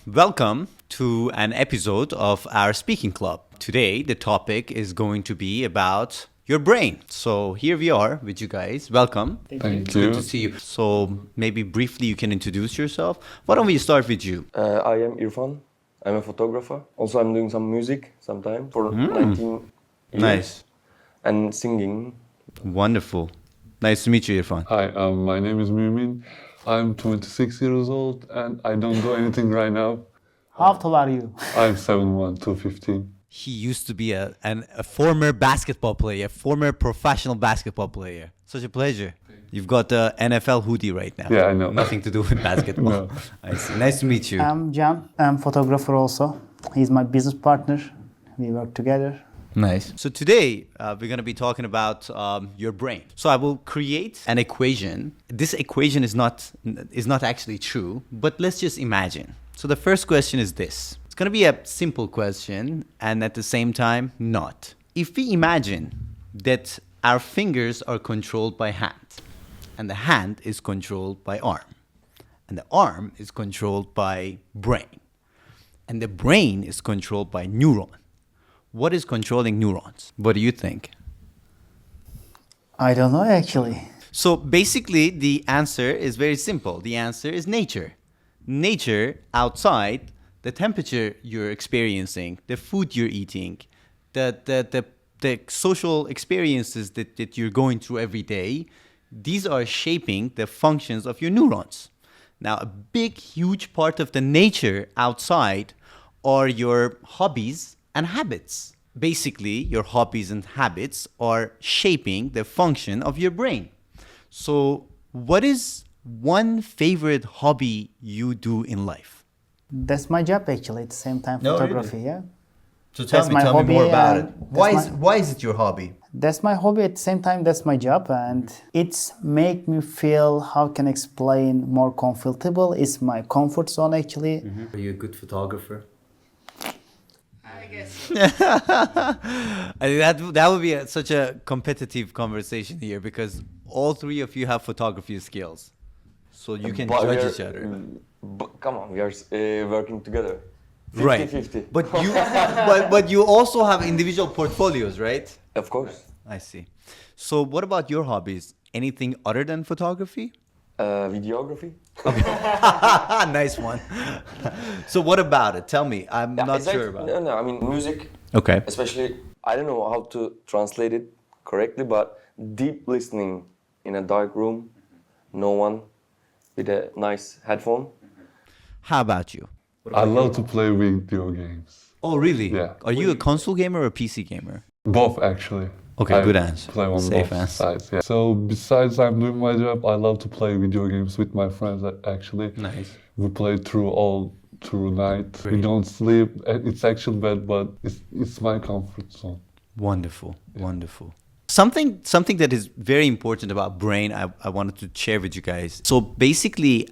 welcome to an episode of our speaking club. Today, the topic is going to be about your brain. So here we are with you guys. Welcome. Thank Good you. to see you. So maybe briefly you can introduce yourself. Why don't we start with you? I am Irfan. I'm a photographer. Also, I'm doing some music sometime for 19 years. Nice. And singing. Wonderful. Nice to meet you, Irfan. Hi, my name is Mümin. I'm 26 years old and I don't do anything right now. How tall are you? I'm 7'1", 215. He used to be a former basketball player, former professional basketball player. Such a pleasure. You've got the NFL hoodie right now. Yeah, I know. Nothing to do with basketball. No. I see. Nice to meet you. I'm Can. I'm photographer also. He's my business partner. We work together. Nice. So today we're going to be talking about your brain. So I will create an equation. This equation is not actually true, but let's just imagine. So the first question is this. It's going to be a simple question and at the same time not. If we imagine that our fingers are controlled by hand and the hand is controlled by arm and the arm is controlled by brain and the brain is controlled by neuron. What is controlling neurons? What do you think? I don't know actually. So basically, the answer is very simple. The answer is nature. Nature outside, the temperature you're experiencing, the food you're eating, the social experiences that you're going through every day, these are shaping the functions of your neurons. Now, a big, huge part of the nature outside are your hobbies and habits. Basically, your hobbies and habits are shaping the function of your brain. So, what is one favorite hobby you do in life? That's my job actually. At the same time, No, photography. really? Yeah. So That's my tell me hobby more about and it. Why that's is it your hobby? That's my hobby. At the same time, that's my job, and it's make me feel, how can I explain, more comfortable. It's my comfort zone actually. Are you a good photographer? I mean, that would be such a competitive conversation here because all three of you have photography skills, so you can But judge each other. Come on, we are working together. 50-50. Right. But you also have individual portfolios, right? Of course. I see. So what about your hobbies? Anything other than photography? Videography. Nice one. So what about it? Tell me. I'm not exactly. sure about it. No, I mean music. Okay. Especially, I don't know how to translate it correctly, but deep listening in a dark room, no one, with a nice headphone. How about you? I love to play video games. Oh, really? Yeah. Are you a console gamer or a PC gamer? Both actually. Okay, I good answer. Play on Safe both answer. sides. Yeah. So besides I'm doing my job, I love to play video games with my friends actually. Nice. We play through night. Great. We don't sleep. It's actually bad, but it's my comfort zone. Wonderful, wonderful. Something that is very important about brain, I wanted to share with you guys. So basically,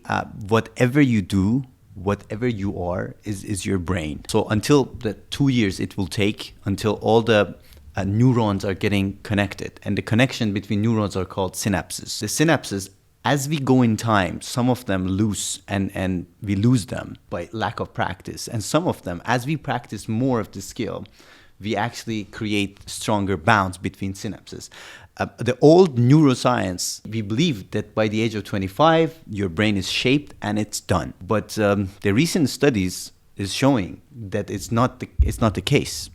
whatever you do, whatever you are, is your brain. So until the 2 years it will take until all the neurons are getting connected, and the connection between neurons are called synapses. The synapses, as we go in time, some of them lose and we lose them by lack of practice, and some of them, as we practice more of the skill, we actually create stronger bonds between synapses. The old neuroscience, we believe that by the age of 25, your brain is shaped and it's done. But the recent studies is showing that it's not the case.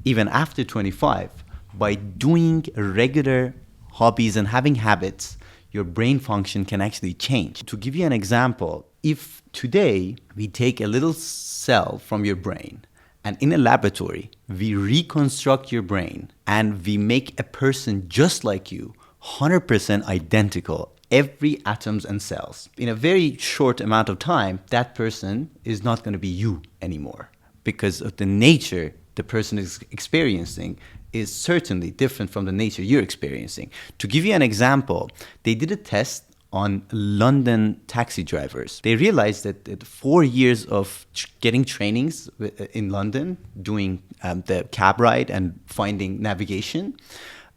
Even after 25, by doing regular hobbies and having habits, your brain function can actually change. To give you an example, if today we take a little cell from your brain and in a laboratory, we reconstruct your brain and we make a person just like you, 100% identical, every atoms and cells. In a very short amount of time, that person is not going to be you anymore because of the nature the person is experiencing is certainly different from the nature you're experiencing. To give you an example, they did a test on London taxi drivers. They realized that 4 years of getting trainings in London, doing the cab ride and finding navigation,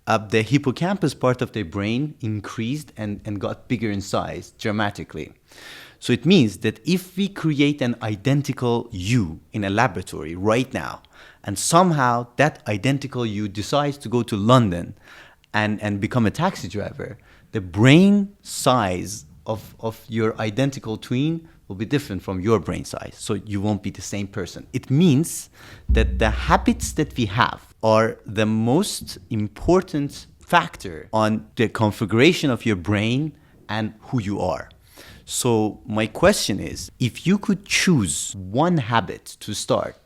the hippocampus part of their brain increased and got bigger in size dramatically. So it means that if we create an identical you in a laboratory right now, and somehow that identical you decides to go to London and become a taxi driver, the brain size of your identical twin will be different from your brain size. So you won't be the same person. It means that the habits that we have are the most important factor on the configuration of your brain and who you are. So my question is, if you could choose one habit to start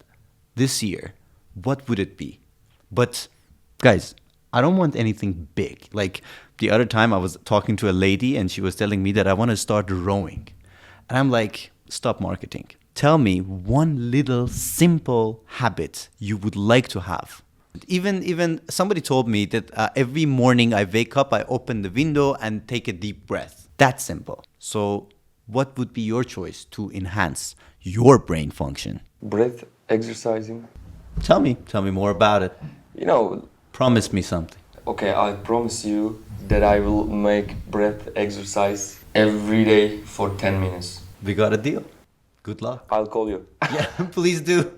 this year, what would it be? But guys, I don't want anything big. Like the other time I was talking to a lady and she was telling me that I want to start rowing. And I'm like, stop marketing. Tell me one little simple habit you would like to have. Even somebody told me that every morning I wake up, I open the window and take a deep breath. That's simple. So what would be your choice to enhance your brain function? Breath exercising. Tell me more about it. You know, Promise me something. okay, I promise you that I will make breath exercise every day for 10 minutes. We got a deal. Good luck. I'll call you. Yeah, please do.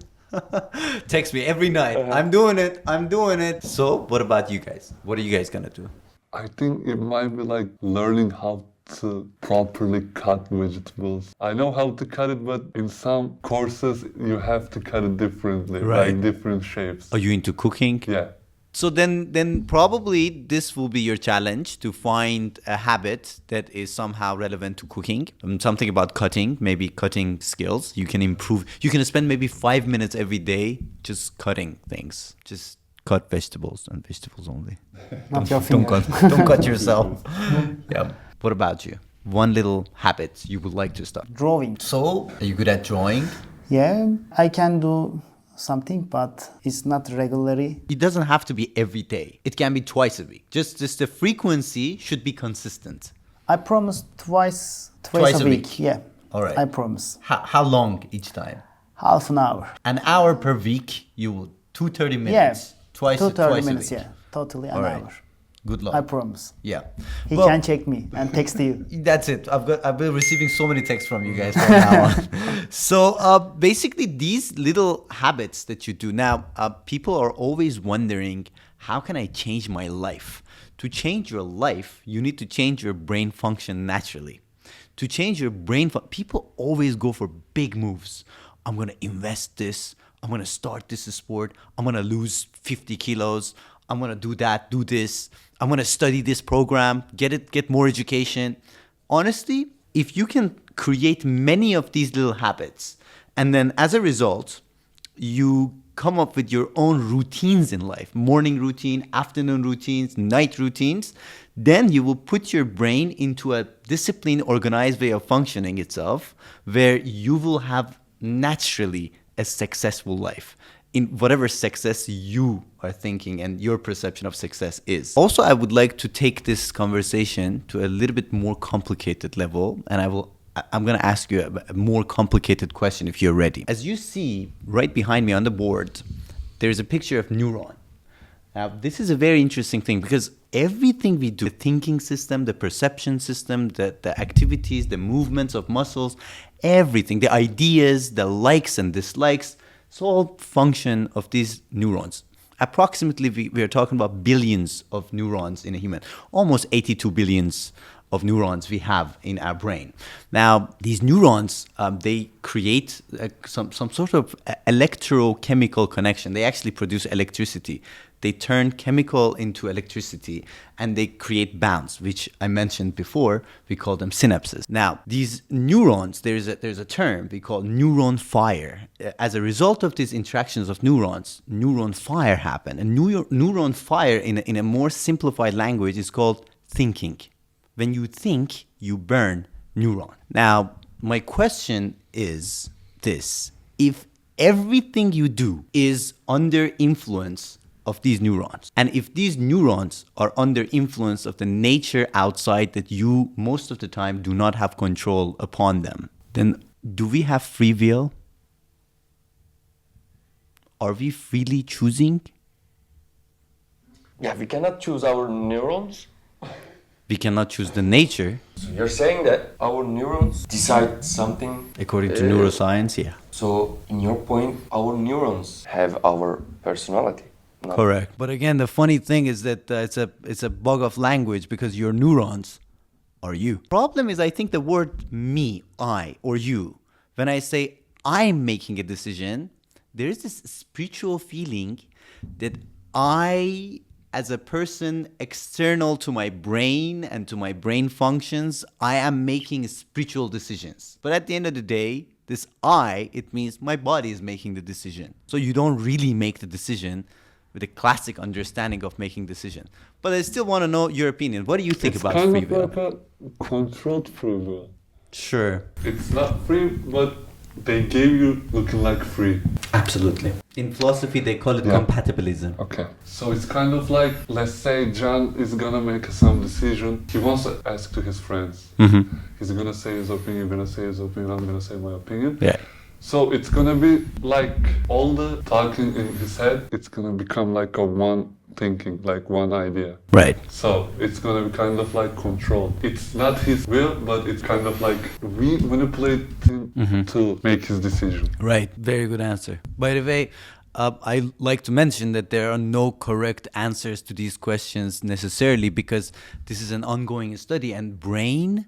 Text me every night. I'm doing it. So what about you guys? What are you guys gonna do? I think it might be like learning how to properly cut vegetables. I know how to cut it, but in some courses you have to cut it differently, Right. like different shapes. Are you into cooking? Yeah. So then probably this will be your challenge to find a habit that is somehow relevant to cooking. Something about cutting, maybe cutting skills. You can improve. You can spend maybe 5 minutes every day just cutting things. Just cut vegetables and vegetables only. Not your Don't finger. don't cut yourself. Yeah. What about you? One little habit you would like to start. Drawing. So, are you good at drawing? Yeah, I can do something, but it's not regularly. It doesn't have to be every day. It can be twice a week. Just the frequency should be consistent. I promise twice Twice a a week. week. Yeah. All right. I promise. How long each time? Half an hour. An hour per week. You will 2:30 minutes. Yeah. Twice 2:30 a minutes, week. yeah. Totally an All right. hour. Good luck. I promise. Yeah. He Well, can check me and text you. That's it. I've been receiving so many texts from you guys from now on. So basically, these little habits that you do now, people are always wondering, how can I change my life? To change your life, you need to change your brain function naturally. To change your brain, people always go for big moves. I'm gonna invest this. I'm gonna start this sport. I'm gonna lose 50 kilos. I'm gonna do that, do this. I'm gonna study this program, get more education. Honestly, if you can create many of these little habits, and then as a result, you come up with your own routines in life, morning routine, afternoon routines, night routines, then you will put your brain into a disciplined, organized way of functioning itself, where you will have naturally a successful life in whatever success you are thinking and your perception of success is. Also, I would like to take this conversation to a little bit more complicated level, and I'm going to ask you a more complicated question if you're ready. As you see right behind me on the board, there's a picture of neuron. Now, this is a very interesting thing because everything we do, the thinking system, the perception system, the activities, the movements of muscles, everything, the ideas, the likes and dislikes, it's all function of these neurons. Approximately, we are talking about billions of neurons in a human, almost 82 billions of neurons we have in our brain. Now, these neurons, they create some sort of electrochemical connection. They actually produce electricity. They turn chemical into electricity and they create bonds, which I mentioned before. We call them synapses. Now, these neurons, there's a term we call neuron fire. As a result of these interactions of neurons, neuron fire happen. And neuron fire, in a more simplified language, is called thinking. When you think, you burn neuron. Now, my question is this. If everything you do is under influence of these neurons, and if these neurons are under influence of the nature outside that you most of the time do not have control upon them, then do we have free will? Are we freely choosing? Yeah, we cannot choose our neurons. We cannot choose the nature. So you're saying that our neurons decide something According to neuroscience, yeah. So, in your point, our neurons have our personality. not- Correct. But again, the funny thing is that it's a bug of language because your neurons are you. Problem is, I think the word me, I, or you, when I say I'm making a decision, there is this spiritual feeling that I, as a person external to my brain and to my brain functions, I am making spiritual decisions. But at the end of the day, this I, it means my body is making the decision. So you don't really make the decision with a classic understanding of making decision. But I still want to know your opinion. What do you think It's about kind free of will? like a controlled free will. Sure. It's not free, but they gave you looking like free. Absolutely. In philosophy, they call it Yeah. compatibilism. Okay. So it's kind of like, let's say John is gonna make some decision. He wants to ask to his friends. Mm-hmm. He's gonna say his opinion, you're gonna say his opinion, I'm gonna say my opinion. Yeah. So it's gonna be like all the talking in his head, it's gonna become like a one thinking, like one idea. Right. So it's gonna be kind of like controlled. It's not his will, but it's kind of like we manipulate him to make his decision. Right. Very good answer. By the way, I like to mention that there are no correct answers to these questions necessarily because this is an ongoing study and brain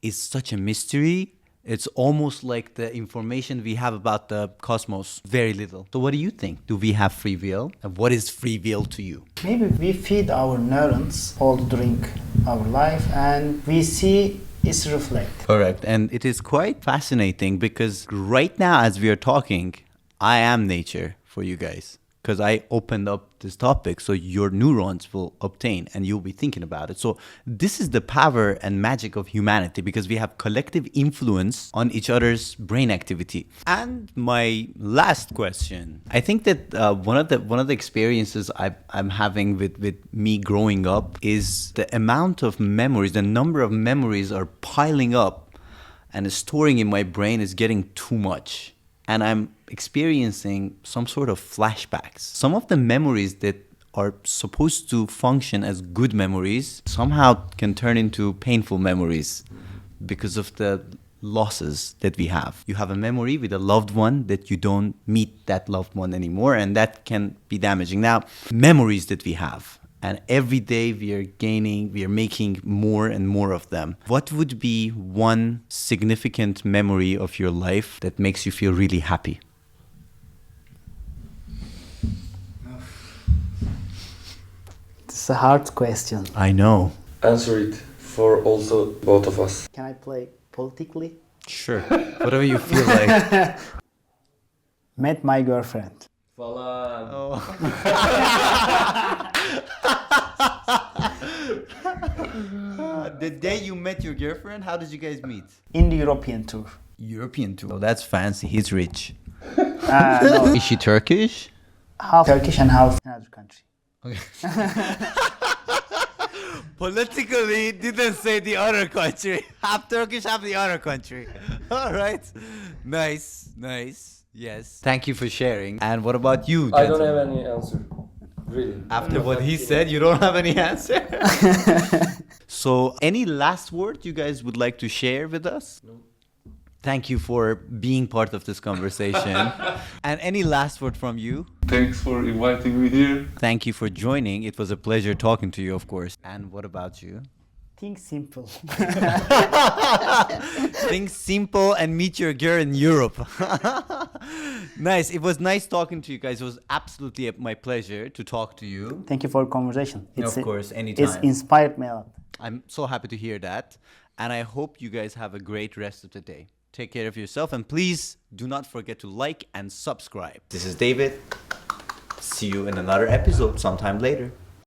is such a mystery. It's almost like the information we have about the cosmos, very little. So what do you think? Do we have free will? And what is free will to you? Maybe we feed our neurons all during our life and we see it's reflect. Correct. And it is quite fascinating because right now as we are talking, I am nature for you guys. Because I opened up this topic so your neurons will obtain and you'll be thinking about it. So this is the power and magic of humanity because we have collective influence on each other's brain activity. And my last question, I think that one of the experiences I'm having with me growing up is the amount of memories, the number of memories are piling up and storing in my brain is getting too much. And I'm experiencing some sort of flashbacks. Some of the memories that are supposed to function as good memories somehow can turn into painful memories because of the losses that we have. You have a memory with a loved one that you don't meet that loved one anymore, and that can be damaging. Now, memories that we have, and every day we are making more and more of them. What would be one significant memory of your life that makes you feel really happy? It's a hard question. I know. Answer it for also both of us. Can I play politically? Sure. Whatever you feel like. Met my girlfriend. Falan. The day you met your girlfriend, how did you guys meet? In the European tour. European tour. Oh, that's fancy. He's rich. No, Is she Turkish? half Turkish and half another country. Politically, didn't say the other country. Half Turkish, half the other country. All right. Nice, nice. Yes. Thank you for sharing. And what about you, I don't gentlemen? have any answer. Really. After what he said, you don't have any answer? So, any last word you guys would like to share with us? No. Thank you for being part of this conversation. And any last word from you? Thanks for inviting me here. Thank you for joining. It was a pleasure talking to you, of course. And what about you? Think simple. Think simple and meet your girl in Europe. Nice. It was nice talking to you guys. It was absolutely my pleasure to talk to you. Thank you for the conversation. Of course, anytime. It's inspired me a lot. I'm so happy to hear that. And I hope you guys have a great rest of the day. Take care of yourself and please do not forget to like and subscribe. This is David. See you in another episode sometime later.